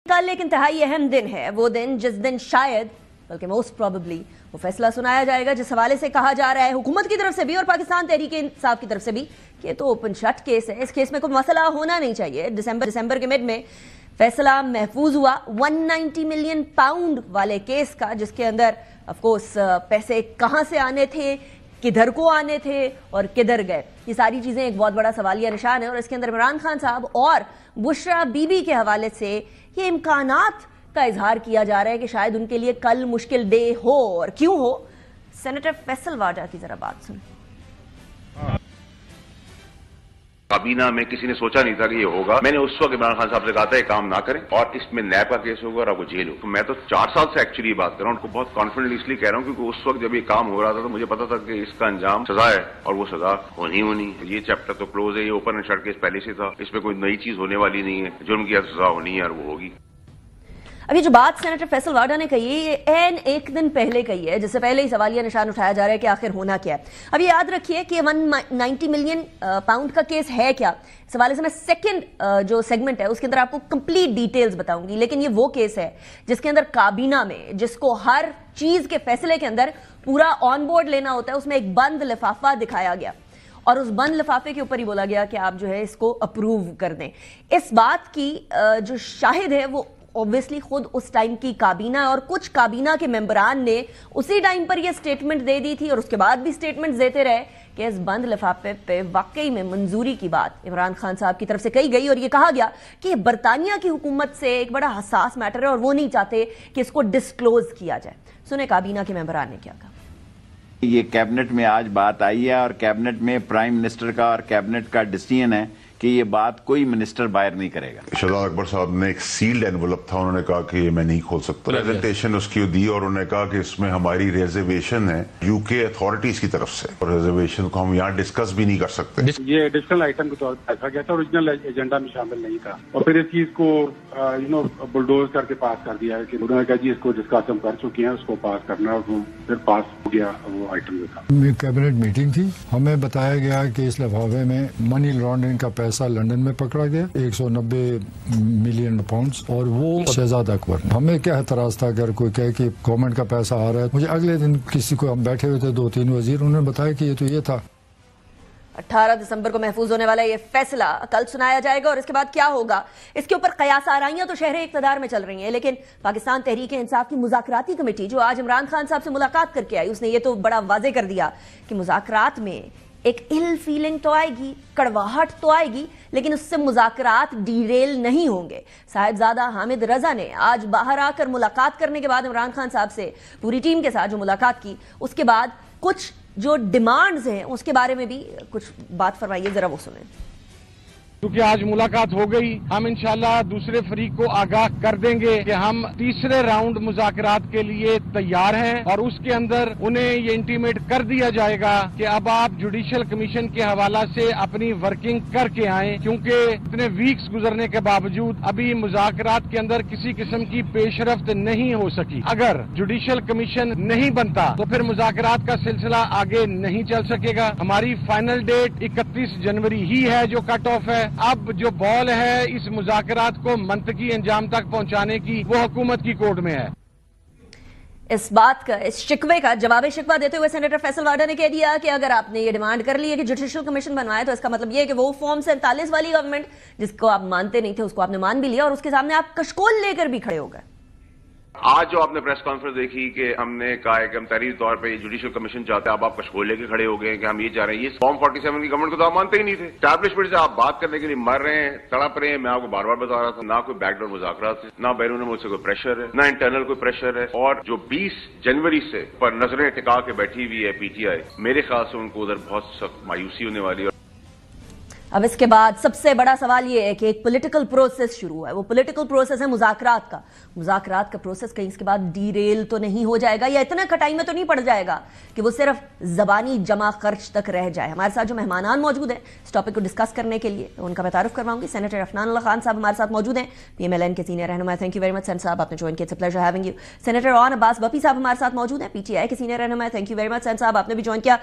कल एक इंतहाई अहम दिन है, वो दिन जिस दिन शायद बल्कि मोस्ट प्रोबेबली वो फैसला सुनाया जाएगा जिस हवाले से कहा जा रहा है हुकूमत की तरफ से भी और पाकिस्तान तहरीक इंसाफ की तरफ से भी कि ये तो ओपन शट केस है, इस केस में कोई मसला होना नहीं चाहिए। दिसंबर के मिड में फैसला महफूज हुआ 190 मिलियन पाउंड वाले केस का, जिसके अंदर ऑफकोर्स पैसे कहां से आने थे, किधर को आने थे और किधर गए, ये सारी चीजें एक बहुत बड़ा सवालिया निशान है। और इसके अंदर इमरान खान साहब और बुशरा बीबी के हवाले से ये इम्कानात का इजहार किया जा रहा है कि शायद उनके लिए कल मुश्किल डे हो, और क्यों हो। सेनेटर फैसल वाडा की जरा बात सुन। काबीना में किसी ने सोचा नहीं था कि ये होगा। मैंने उस वक्त इमरान खान साहब से कहा था ये काम ना करें और इसमें नैब का केस होगा और आपको जेल हो। तो मैं तो 4 साल से एक्चुअली बात कर रहा हूँ, उनको बहुत कॉन्फिडेंटली इसलिए कह रहा हूँ क्योंकि उस वक्त जब ये काम हो रहा था तो मुझे पता था कि इसका अंजाम सजा है और वो सजा होनी। ये चैप्टर तो क्लोज है, ये ओपन एंड शट केस पहले से था, इसमें कोई नई चीज होने वाली नहीं है। जुर्म की सजा होनी है और वो होगी। अभी जो बात सेनेटर फैसल वाडा ने कही है ये एन एक दिन पहले कही है, जिससे पहले ही सवालिया निशान उठाया जा रहा है कि आखिर होना क्या है। अब ये याद रखिए कि 190 मिलियन पाउंड का केस है क्या, इस हवाले से मैं सेकंड जो सेगमेंट है उसके अंदर आपको कंप्लीट डिटेल्स बताऊंगी। लेकिन ये वो केस है जिसके अंदर काबीना में, जिसको हर चीज के फैसले के अंदर पूरा ऑन बोर्ड लेना होता है, उसमें एक बंद लिफाफा दिखाया गया और उस बंद लिफाफे के ऊपर ही बोला गया कि आप जो है इसको अप्रूव कर दें। इस बात की जो शाहिद है वो ऑब्वियसली खुद उस टाइम की काबीना और कुछ काबीना के मेंबरान ने उसी टाइम पर यह स्टेटमेंट दे दी थी और उसके बाद भी स्टेटमेंट देते रहे कि इस बंद लिफाफे पे वाकई में मंजूरी की बात इमरान खान साहब की तरफ से कही गई और यह कहा गया कि बरतानिया की हुकूमत से एक बड़ा हसास मैटर है और वो नहीं चाहते कि इसको डिस्क्लोज किया जाए। सुने काबीना के मेंबरान ने क्या कहा। ये कैबिनेट में आज बात आई है और कैबिनेट में प्राइम मिनिस्टर का और कैबिनेट का डिसीजन है कि ये बात कोई मिनिस्टर बाहर नहीं करेगा। शहजाद अकबर साहब ने एक सील्ड एनवलप था, उन्होंने कहा कि ये मैं नहीं खोल सकता। प्रेजेंटेशन उसकी दी और उन्होंने कहा कि इसमें हमारी रिजर्वेशन है यूके अथॉरिटीज की तरफ से और रिजर्वेशन को हम यहाँ डिस्कस भी नहीं कर सकते। ये एडिशनल आइटम के तौर पर रखा गया था, ओरिजिनल एजेंडा में शामिल नहीं था और फिर इस चीज को बुलडोज करके पास कर दिया है कि उन्होंने कहा जी इसको डिस्कस हम कर चुके हैं, उसको पास करना, और वो फिर पास हो गया वो आइटम जो था। कैबिनेट मीटिंग थी, हमें बताया गया कि इस लिफाफे में मनी लॉन्ड्रिंग का पैसा लंदन में पकड़ा गया 190 मिलियन पाउंड्स और वो शहजाद अकबर। हमें क्या एतराज था अगर कोई कहे कि गवर्नमेंट का पैसा आ रहा है। मुझे अगले दिन किसी को, हम बैठे हुए थे 2-3 वजीर, उन्होंने बताया कि ये तो ये था। 18 दिसंबर को महफूज होने वाला ये फैसला कल सुनाया जाएगा और इसके बाद क्या होगा इसके ऊपर कयास आराइयां तो शहर इक़्तिदार में चल रही हैं। लेकिन पाकिस्तान तहरीक इंसाफ की मुज़ाकराती कमेटी जो आज इमरान खान साहब से मुलाकात करके आई, उसने ये तो बड़ा वाज़े कर दिया कि मुज़ाकरात में एक इल फीलिंग तो आएगी, कड़वाहट तो आएगी, लेकिन उससे मुज़ाकरात डीरेल नहीं होंगे। साहिबजादा हामिद रजा ने आज बाहर आकर मुलाकात करने के बाद इमरान खान साहब से पूरी टीम के साथ जो मुलाकात की, उसके बाद कुछ जो डिमांड्स हैं उसके बारे में भी कुछ बात फरमाइए, जरा वो सुनें। क्योंकि आज मुलाकात हो गई, हम इंशाल्लाह दूसरे फरीक को आगाह कर देंगे कि हम तीसरे राउंड मुज़ाकरात के लिए तैयार हैं और उसके अंदर उन्हें ये इंटीमेट कर दिया जाएगा कि अब आप जुडिशल कमीशन के हवाला से अपनी वर्किंग करके आएं, क्योंकि इतने वीक्स गुजरने के बावजूद अभी मुज़ाकरात के अंदर किसी किस्म की पेशरफ्त नहीं हो सकी। अगर जुडिशल कमीशन नहीं बनता तो फिर मुज़ाकरात का सिलसिला आगे नहीं चल सकेगा। हमारी फाइनल डेट 31 जनवरी ही है जो कट ऑफ है। अब जो बॉल है इस मुज़ाकरात को मंतकी अंजाम तक पहुंचाने की वो हुकूमत की कोर्ट में है। इस बात का, इस शिकवे का जवाब शिकवा देते हुए सेनेटर फैसल वाडा ने कह दिया कि अगर आपने ये डिमांड कर ली है कि जुडिशल कमीशन बनवाए तो इसका मतलब ये है कि वो फॉर्म 47 वाली गवर्नमेंट जिसको आप मानते नहीं थे उसको आपने मान भी लिया और उसके सामने आप कशकोल लेकर भी खड़े हो गए। आज जो आपने प्रेस कॉन्फ्रेंस देखी कि हमने कहा है कि हम तहरीरी तौर पे जुडिशल कमीशन चाहते हैं, अब आप कशकोल लेके खड़े हो गए कि हम ये चाह रहे हैं। ये फॉर्म 47 की गवर्नमेंट को तो आप मानते ही नहीं थे। एस्टैब्लिशमेंट से आप बात करने के लिए मर रहे हैं, तड़प रहे हैं। मैं आपको बार बार बता रहा था, ना कोई बैकडोर मुज़ाकरात है, ना बैरून मुल्क से कोई प्रेशर है, ना इंटरनल कोई प्रेशर है। और जो 20 जनवरी से पर नजरें टिका के बैठी हुई है पीटीआई, मेरे ख्याल से उनको उधर बहुत सख्त मायूसी होने वाली है। अब इसके बाद सबसे बड़ा सवाल यह है कि एक पॉलिटिकल प्रोसेस शुरू हुआ है, वो पॉलिटिकल प्रोसेस है मुज़ाकरात का। मुज़ाकरात का प्रोसेस कहीं इसके बाद डीरेल तो नहीं हो जाएगा या इतना कटाई में तो नहीं पड़ जाएगा कि वो सिर्फ ज़बानी जमा खर्च तक रह जाए। हमारे साथ जो मेहमानान मौजूद हैं इस टॉपिक को डिस्कस करने के लिए, उनका मैं तारुफ करवाऊंगी। सेनेटर अफनान खान साहब हमारे साथ मौजूद हैं, PMLN के सीनियर रहनुमा। Thank you very much senator साहब, आपने ज्वाइन किया, it's a pleasure having you. Senator on Abbas Bappi साहब हमारे साथ मौजूद हैं, PTI के सीनियर रहनुमा। Thank you very much senator साहब, आपने भी ज्वाइन किया।